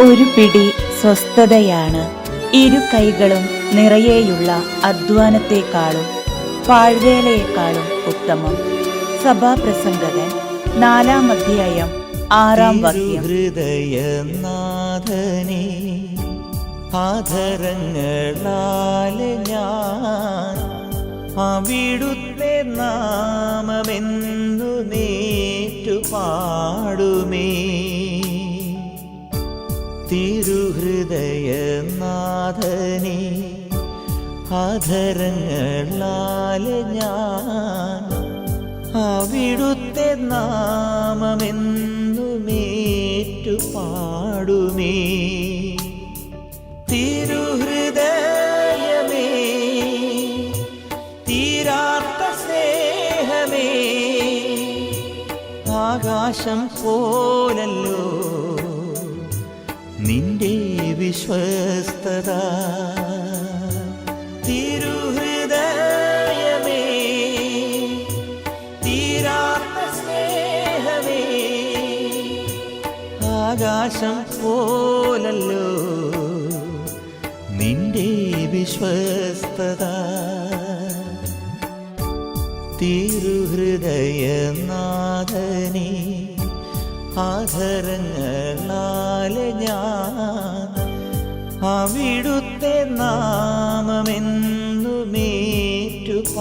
ഒരു പിടി സ്വസ്ഥതയാണ് ഇരു കൈകളും നിറയെയുള്ള അധ്വാനത്തെക്കാളും പാഴ്വേലയെക്കാളും ഉത്തമം. സഭാപ്രസംഗകൻ 4-ാം അധ്യായം 6-ാം വാക്യം. ഹൃദയനാഥനേ, ആധരങ്ങളാലെ ഞാൻ അവിടുത്തെ നാമമെന്നു നേറ്റുപാടുമേ. തിരുഹൃദയനാഥനേ, ആധരങ്ങളാലെ ഞാൻ അവിടുത്തെ നാമമെന്നു നേറ്റുപാടുമേ. തിരുഹൃദയമേ, തീരാത്ത സ്നേഹമേ, ആകാശം പോലല്ലോ നിന്റെ വിശ്വസ്തത. തിരുഹൃദയമേ, തീരാത്ത സ്നേഹമേ, ആകാശം പോലല്ലോ നിന്റെ വിശ്വസ്തത. തിരുഹൃദയനാഥനേ, ആധരങ്ങളാലെ ഞാൻ അവിടുത്തെ നാമമെന്നു നേറ്റുപാടുമേ.